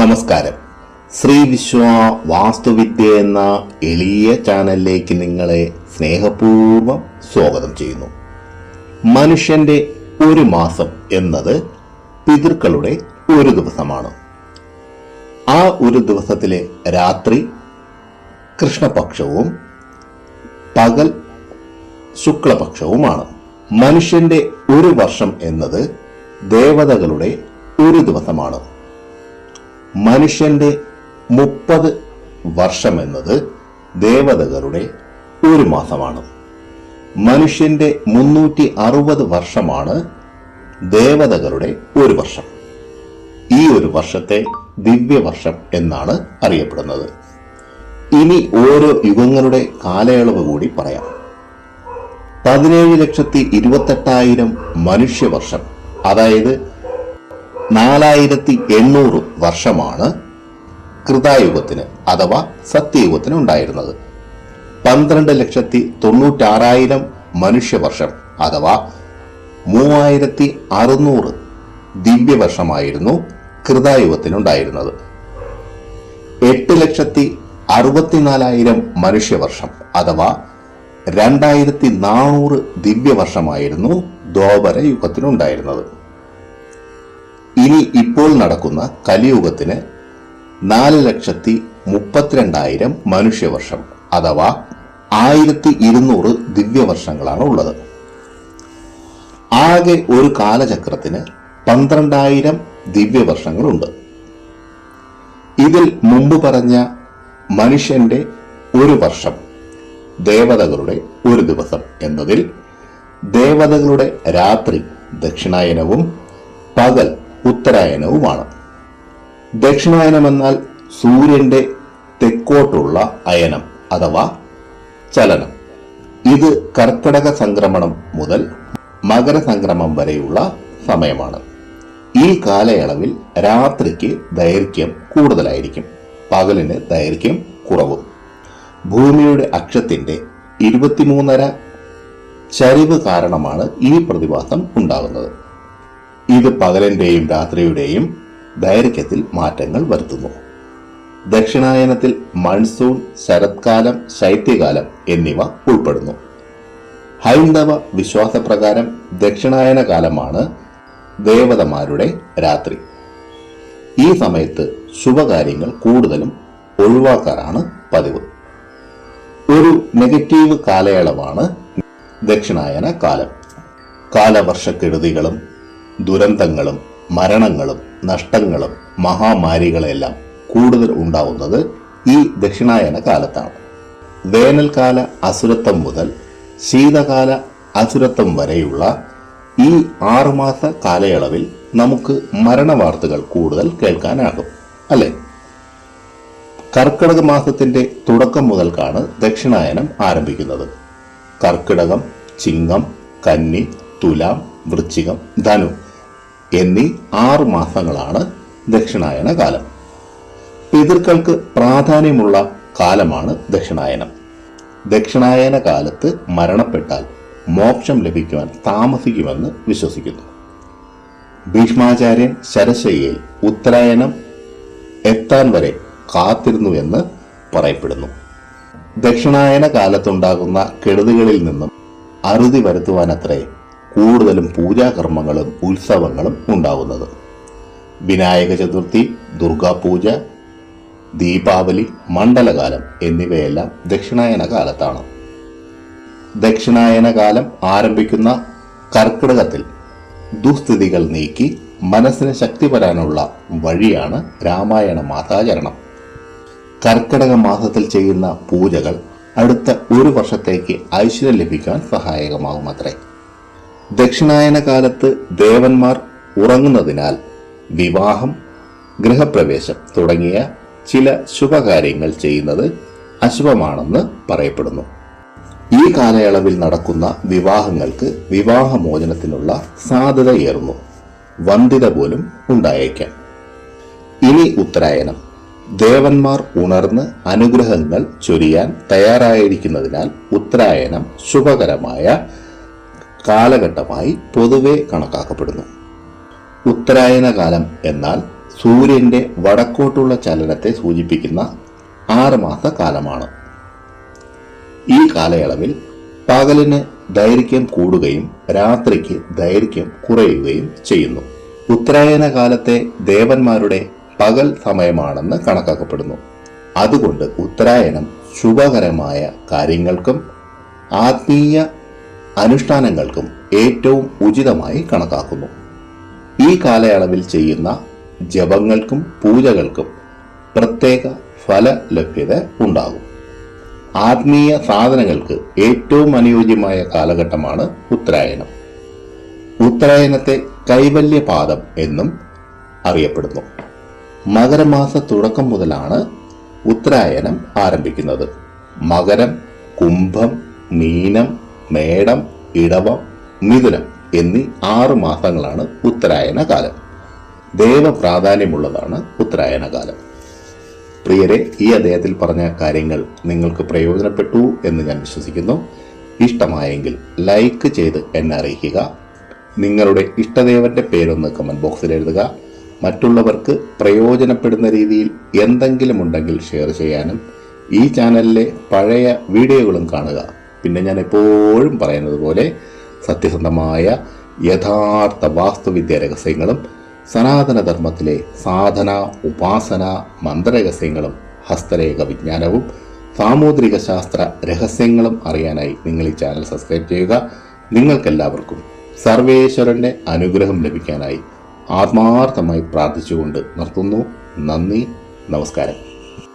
നമസ്കാരം. ശ്രീ വിശ്വ വാസ്തുവിദ്യ എന്ന എളിയ ചാനലിലേക്ക് നിങ്ങളെ സ്നേഹപൂർവ്വം സ്വാഗതം ചെയ്യുന്നു. മനുഷ്യന്റെ ഒരു മാസം എന്നത് പിതൃക്കളുടെ ഒരു ദിവസമാണ്. ആ ഒരു ദിവസത്തിലെ രാത്രി കൃഷ്ണപക്ഷവും പകൽ ശുക്ലപക്ഷവുമാണ്. മനുഷ്യന്റെ ഒരു വർഷം എന്നത് ദേവതകളുടെ ഒരു ദിവസമാണ്. മനുഷ്യന്റെ 30 വർഷം എന്നത് ദേവതകളുടെ ഒരു മാസമാണ്. മനുഷ്യന്റെ 360 വർഷമാണ് ദേവതകളുടെ ഒരു വർഷം. ഈ ഒരു വർഷത്തെ ദിവ്യവർഷം എന്നാണ് അറിയപ്പെടുന്നത്. ഇനി ഓരോ യുഗങ്ങളുടെ കാലയളവ് കൂടി പറയാം. 17,28,000 മനുഷ്യവർഷം, അതായത് 4,800 വർഷമാണ് കൃതായുഗത്തിന് അഥവാ സത്യയുഗത്തിന് ഉണ്ടായിരുന്നത്. 12,96,000 മനുഷ്യവർഷം അഥവാ 3,600 ദിവ്യവർഷമായിരുന്നു കൃതായുഗത്തിനുണ്ടായിരുന്നത്. 8,64,000 മനുഷ്യവർഷം അഥവാ 2,400 ദിവ്യവർഷമായിരുന്നു ദ്വാപര യുഗത്തിനുണ്ടായിരുന്നത്. ഇനി ഇപ്പോൾ നടക്കുന്ന കലിയുഗത്തിന് 4,32,000 മനുഷ്യവർഷം അഥവാ 1,200 ദിവ്യവർഷങ്ങളാണ് ഉള്ളത്. ആകെ ഒരു കാലചക്രത്തിന് 12,000 ദിവ്യവർഷങ്ങളുണ്ട്. ഇതിൽ മുമ്പ് പറഞ്ഞ മനുഷ്യന്റെ ഒരു വർഷം, ദേവതകളുടെ ഒരു ദിവസം എന്നതിൽ ദേവതകളുടെ രാത്രി ദക്ഷിണായനവും പകൽ ഉത്തരായനവുമാണ്. ദക്ഷിണായനം എന്നാൽ സൂര്യന്റെ തെക്കോട്ടുള്ള അയനം അഥവാ ചലനം. ഇത് കർക്കടക സംക്രമണം മുതൽ മകരസംക്രമം വരെയുള്ള സമയമാണ്. ഈ കാലയളവിൽ രാത്രിക്ക് ദൈർഘ്യം കൂടുതലായിരിക്കും, പകലിന് ദൈർഘ്യം കുറവും. ഭൂമിയുടെ അക്ഷത്തിന്റെ 23.5 ചരിവ് കാരണമാണ് ഈ പ്രതിഭാസം ഉണ്ടാകുന്നത്. ഇത് പകലിന്റെയും രാത്രിയുടെയും ദൈർഘ്യത്തിൽ മാറ്റങ്ങൾ വരുത്തുന്നു. ദക്ഷിണായനത്തിൽ മൺസൂൺ, ശരത്കാലം, ശൈത്യകാലം എന്നിവ ഉൾപ്പെടുന്നു. ഹൈന്ദവ വിശ്വാസപ്രകാരം ദക്ഷിണായന കാലമാണ് ദേവതമാരുടെ രാത്രി. ഈ സമയത്ത് ശുഭകാര്യങ്ങൾ കൂടുതലും ഒഴിവാക്കാറാണ് പതിവ്. ഒരു നെഗറ്റീവ് കാലയളവാണ് ദക്ഷിണായന കാലം. കാലവർഷക്കെടുതികളും ദുരന്തങ്ങളും മരണങ്ങളും നഷ്ടങ്ങളും മഹാമാരികളെല്ലാം കൂടുതൽ ഉണ്ടാവുന്നത് ഈ ദക്ഷിണായന കാലത്താണ്. വേനൽക്കാല അസുരത്വം മുതൽ ശീതകാല അസുരത്വം വരെയുള്ള ഈ 6 മാസ കാലയളവിൽ നമുക്ക് മരണവാർത്തകൾ കൂടുതൽ കേൾക്കാനാകും, അല്ലെ? കർക്കിടക മാസത്തിന്റെ തുടക്കം മുതൽക്കാണ് ദക്ഷിണായനം ആരംഭിക്കുന്നത്. കർക്കിടകം, ചിങ്ങം, കന്നി, തുലാം, വൃശ്ചികം, ധനു എന്നീ 6 മാസങ്ങളാണ് ദക്ഷിണായന കാലം. പിതൃക്കൾക്ക് പ്രാധാന്യമുള്ള കാലമാണ് ദക്ഷിണായനം. ദക്ഷിണായന കാലത്ത് മരണപ്പെട്ടാൽ മോക്ഷം ലഭിക്കുവാൻ താമസിക്കുമെന്ന് വിശ്വസിക്കുന്നു. ഭീഷ്മാചാര്യൻ ശരശയ്യയിൽ ഉത്തരായനം എത്താൻ വരെ കാത്തിരുന്നുവെന്ന് പറയപ്പെടുന്നു. ദക്ഷിണായന കാലത്തുണ്ടാകുന്ന കെടുതികളിൽ നിന്നും അറുതി വരുത്തുവാനത്രേ കൂടുതലും പൂജാകർമ്മങ്ങളും ഉത്സവങ്ങളും ഉണ്ടാകുന്നത്. വിനായക ചതുർത്ഥി, ദുർഗാപൂജ, ദീപാവലി, മണ്ഡലകാലം എന്നിവയെല്ലാം ദക്ഷിണായന കാലത്താണ്. ദക്ഷിണായന കാലം ആരംഭിക്കുന്ന കർക്കിടകത്തിൽ ദുസ്ഥിതികൾ നീക്കി മനസ്സിന് ശക്തി വരാനുള്ള വഴിയാണ് രാമായണ മാസാചരണം. കർക്കിടക മാസത്തിൽ ചെയ്യുന്ന പൂജകൾ അടുത്ത ഒരു വർഷത്തേക്ക് ഐശ്വര്യം ലഭിക്കാൻ സഹായകമാകുമത്രേ. ദക്ഷിണായന കാലത്ത് ദേവന്മാർ ഉറങ്ങുന്നതിനാൽ വിവാഹം, ഗൃഹപ്രവേശം തുടങ്ങിയ ചില ശുഭകാര്യങ്ങൾ ചെയ്യുന്നത് അശുഭമാണെന്ന് പറയപ്പെടുന്നു. ഈ കാലയളവിൽ നടക്കുന്ന വിവാഹങ്ങൾക്ക് വിവാഹമോചനത്തിനുള്ള സാധ്യതയേറുന്നു. വന്ധ്യത പോലും ഉണ്ടായേക്കാം. ഇനി ഉത്തരായനം. ദേവന്മാർ ഉണർന്ന് അനുഗ്രഹങ്ങൾ ചൊരിയാൻ തയ്യാറായിരിക്കുന്നതിനാൽ ഉത്തരായനം ശുഭകരമായ കാലഘട്ടമായി പൊതുവെ കണക്കാക്കപ്പെടുന്നു. ഉത്തരായന കാലം എന്നാൽ സൂര്യന്റെ വടക്കോട്ടുള്ള ചലനത്തെ സൂചിപ്പിക്കുന്ന 6 മാസ കാലമാണ്. ഈ കാലയളവിൽ പകലിന് ദൈർഘ്യം കൂടുകയും രാത്രിക്ക് ദൈർഘ്യം കുറയുകയും ചെയ്യുന്നു. ഉത്തരായന കാലത്തെ ദേവന്മാരുടെ പകൽ സമയമാണെന്ന് കണക്കാക്കപ്പെടുന്നു. അതുകൊണ്ട് ഉത്തരായനം ശുഭകരമായ കാര്യങ്ങൾക്കും ആത്മീയ അനുഷ്ഠാനങ്ങൾക്കും ഏറ്റവും ഉചിതമായി കണക്കാക്കുന്നു. ഈ കാലയളവിൽ ചെയ്യുന്ന ജപങ്ങൾക്കും പൂജകൾക്കും പ്രത്യേക ഫല ലഭ്യത ഉണ്ടാകും. ആത്മീയ സാധനങ്ങൾക്ക് ഏറ്റവും അനുയോജ്യമായ കാലഘട്ടമാണ് ഉത്തരായനം. ഉത്തരായനത്തെ കൈവല്യപാദം എന്നും അറിയപ്പെടുന്നു. മകരമാസ തുടക്കം മുതലാണ് ഉത്തരായനം ആരംഭിക്കുന്നത്. മകരം, കുംഭം, മീനം, മേടം, ഇടവം, മിഥുനം എന്നീ 6 മാസങ്ങളാണ് ഉത്തരായന കാലം. ദേവപ്രാധാന്യമുള്ളതാണ് ഉത്തരായന കാലം. പ്രിയരെ, ഈ അദ്ദേഹത്തിൽ പറഞ്ഞ കാര്യങ്ങൾ നിങ്ങൾക്ക് പ്രയോജനപ്പെട്ടു എന്ന് ഞാൻ വിശ്വസിക്കുന്നു. ഇഷ്ടമായെങ്കിൽ ലൈക്ക് ചെയ്ത് എന്നെ അറിയിക്കുക. നിങ്ങളുടെ ഇഷ്ടദേവന്റെ പേരൊന്ന് കമന്റ് ബോക്സിൽ എഴുതുക. മറ്റുള്ളവർക്ക് പ്രയോജനപ്പെടുന്ന രീതിയിൽ എന്തെങ്കിലും ഉണ്ടെങ്കിൽ ഷെയർ ചെയ്യാനും ഈ ചാനലിലെ പഴയ വീഡിയോകളും കാണുക. പിന്നെ ഞാൻ എപ്പോഴും പറയുന്നത് പോലെ സത്യസന്ധമായ യഥാർത്ഥ വാസ്തുവിദ്യ രഹസ്യങ്ങളും സനാതനധർമ്മത്തിലെ സാധന, ഉപാസന, മന്ത്രരഹസ്യങ്ങളും ഹസ്തരേഖ വിജ്ഞാനവും സാമുദ്രിക ശാസ്ത്ര രഹസ്യങ്ങളും അറിയാനായി നിങ്ങൾ ഈ ചാനൽ സബ്സ്ക്രൈബ് ചെയ്യുക. നിങ്ങൾക്കെല്ലാവർക്കും സർവേശ്വരന്റെ അനുഗ്രഹം ലഭിക്കാനായി ആത്മാർത്ഥമായി പ്രാർത്ഥിച്ചുകൊണ്ട് നിർത്തുന്നു. നന്ദി, നമസ്കാരം.